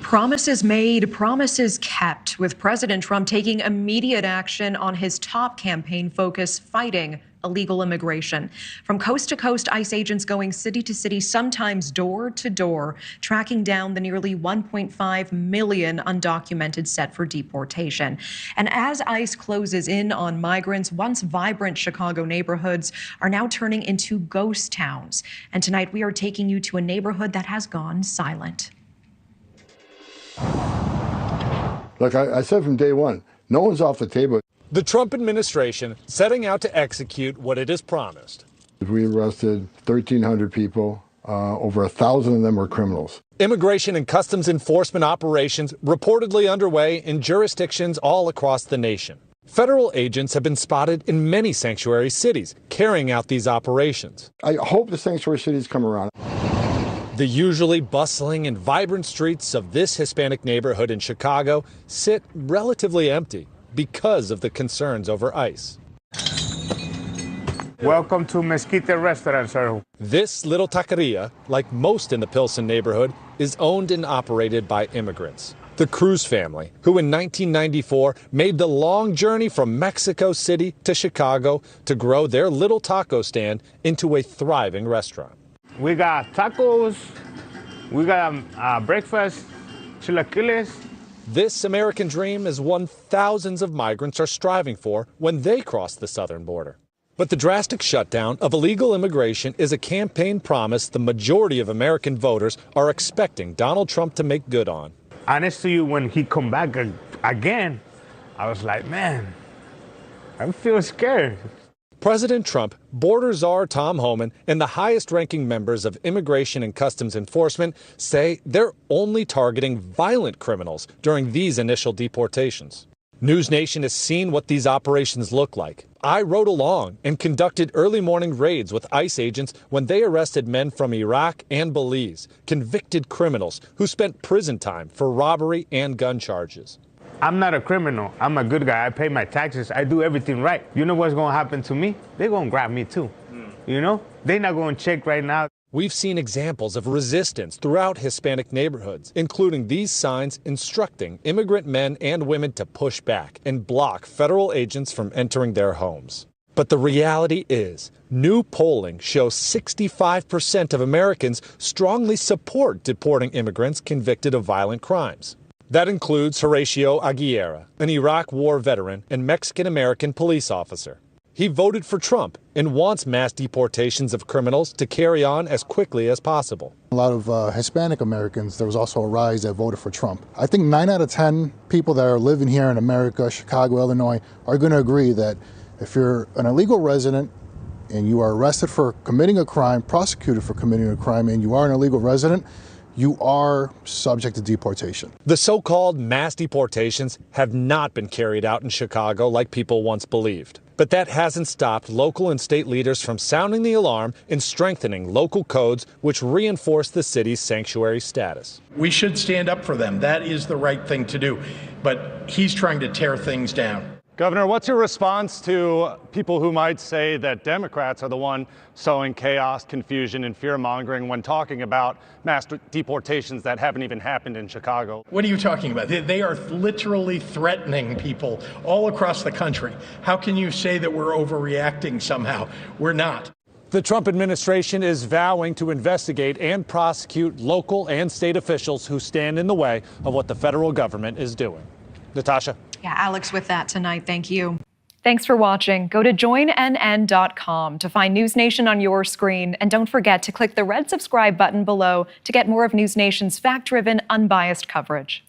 Promises made, promises kept, with President Trump taking immediate action on his top campaign focus, fighting illegal immigration. From coast to coast, ICE agents going city to city, sometimes door to door, tracking down the nearly 1.5 million undocumented set for deportation. And as ICE closes in on migrants, once vibrant Chicago neighborhoods are now turning into ghost towns. And tonight we are taking you to a neighborhood that has gone silent. Look, I said from day one, no one's off the table. The Trump administration setting out to execute what it has promised. We arrested 1,300 people. Over 1,000 of them were criminals. Immigration and customs enforcement operations reportedly underway in jurisdictions all across the nation. Federal agents have been spotted in many sanctuary cities carrying out these operations. I hope the sanctuary cities come around. The usually bustling and vibrant streets of this Hispanic neighborhood in Chicago sit relatively empty because of the concerns over ICE. Welcome to Mesquite Restaurant, sir. This little taqueria, like most in the Pilsen neighborhood, is owned and operated by immigrants. The Cruz family, who in 1994 made the long journey from Mexico City to Chicago to grow their little taco stand into a thriving restaurant. We got tacos, we got breakfast, chilaquiles. This American dream is one thousands of migrants are striving for when they cross the southern border. But the drastic shutdown of illegal immigration is a campaign promise the majority of American voters are expecting Donald Trump to make good on. Honest to you, when he come back again, I was like, man, I feel scared. President Trump, border czar Tom Homan, and the highest-ranking members of Immigration and Customs Enforcement say they're only targeting violent criminals during these initial deportations. NewsNation has seen what these operations look like. I rode along and conducted early morning raids with ICE agents when they arrested men from Iraq and Belize, convicted criminals who spent prison time for robbery and gun charges. I'm not a criminal. I'm a good guy. I pay my taxes. I do everything right. You know what's going to happen to me? They're going to grab me too. You know? They're not going to check right now. We've seen examples of resistance throughout Hispanic neighborhoods, including these signs instructing immigrant men and women to push back and block federal agents from entering their homes. But the reality is, new polling shows 65% of Americans strongly support deporting immigrants convicted of violent crimes. That includes Horacio Aguilera, an Iraq war veteran and Mexican-American police officer. He voted for Trump and wants mass deportations of criminals to carry on as quickly as possible. A lot of Hispanic Americans, there was also a rise that voted for Trump. I think 9 out of 10 people that are living here in America, Chicago, Illinois, are going to agree that if you're an illegal resident and you are arrested for committing a crime, prosecuted for committing a crime, and you are an illegal resident, you are subject to deportation. The so-called mass deportations have not been carried out in Chicago like people once believed. But that hasn't stopped local and state leaders from sounding the alarm and strengthening local codes which reinforce the city's sanctuary status. We should stand up for them. That is the right thing to do. But he's trying to tear things down. Governor, what's your response to people who might say that Democrats are the one sowing chaos, confusion, and fear-mongering when talking about mass deportations that haven't even happened in Chicago? What are you talking about? They are literally threatening people all across the country. How can you say that we're overreacting somehow? We're not. The Trump administration is vowing to investigate and prosecute local and state officials who stand in the way of what the federal government is doing. Natasha? Yeah, Alex, with that tonight, thank you. Thanks for watching. Go to joinnn.com to find NewsNation on your screen. And don't forget to click the red subscribe button below to get more of NewsNation's fact-driven, unbiased coverage.